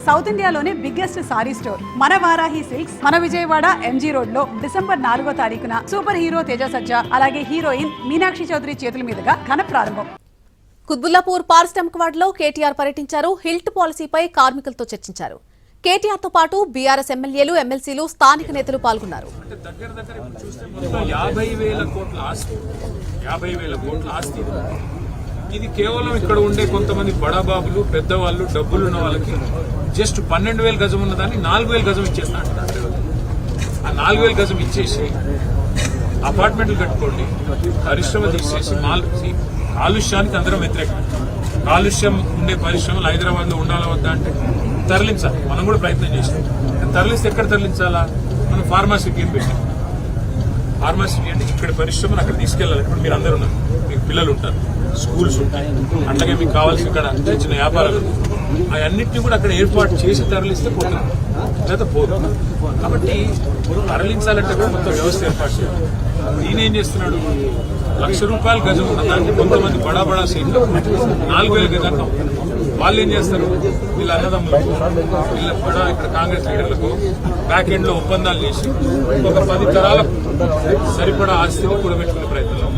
South ఇండియాలోనే biggest sorry store మన Varahi silks మన విజయవాడ ఎంజీ రోడ్ లో డిసెంబర్ 4వ తారీఖున సూపర్ హీరో తేజ సజ్జా అలాగే హీరోయిన్ మీనాక్షి చౌదరి చేతుల మీదుగా ఘన ప్రారంభం. కుత్బుల్లాపూర్ పారిశ్రామిక వార్డులో కేటీఆర్ పర్యటించారు. హిల్ట్ పాలసీపై కార్మికులతో చర్చించారు. కేటీఆర్ తో పాటు బీఆర్ఎస్ ఎమ్మెల్యేలు ఎమ్మెల్సీలు స్థానిక నేతలు పాల్గొన్నారు. 50,000 కోట్ల ఆస్తి ఇది కేవలం ఇక్కడ ఉండే కొంతమంది బడాబాబులు పెద్దవాళ్ళు డబ్బులు ఉన్న వాళ్ళకి జస్ట్ 12,000 గజం ఉన్నదాన్ని 4,000 గజం ఇచ్చేస్తా అంటున్నారు. ఆ 4,000 గజం ఇచ్చేసి అపార్ట్మెంట్లు కట్టుకోండి, పరిశ్రమ తీసేసి కాలుష్యానికి అందరం వ్యతిరేకం. కాలుష్యం ఉండే పరిశ్రమలు హైదరాబాద్ లో ఉండాలా వద్దా అంటే తరలించాలి. మనం కూడా ప్రయత్నం చేసాం. తరలిస్తే ఎక్కడ తరలించాలా? మనం ఫార్మాసిటీ అని పెట్టాం. ఫార్మాసిటీ అంటే ఇక్కడ పరిశ్రమను అక్కడ తీసుకెళ్లాలి. ఇప్పుడు మీరు అందరూ ఉన్నారు, మీకు పిల్లలు ఉంటారు, స్కూల్స్ ఉంటాయి, అట్లాగే మీకు కావాల్సి ఇక్కడ అంటే చిన్న వ్యాపారాలు, అవన్నింటినీ కూడా అక్కడ ఏర్పాటు చేసి తరలిస్తే పోతుంది, లేదా పోదు. కాబట్టి తరలించాలంటే మొత్తం వ్యవస్థ ఏర్పాటు చేయాలి. ఈయన ఏం చేస్తున్నాడు? ₹1,00,000 గజం ఉన్నదాన్ని కొంతమంది బడా సీట్లు 4,000 గజాలు వాళ్ళు ఏం చేస్తారు? వీళ్ళ అన్నదమ్ములకు వీళ్ళ కూడా ఇక్కడ కాంగ్రెస్ లీడర్లకు బ్యాక్ ఎండ్ లో ఒప్పందాలు చేసి ఒక 10 తరాలకు సరిపడా ఆస్తిని కూడబెట్టుకునే ప్రయత్నంలో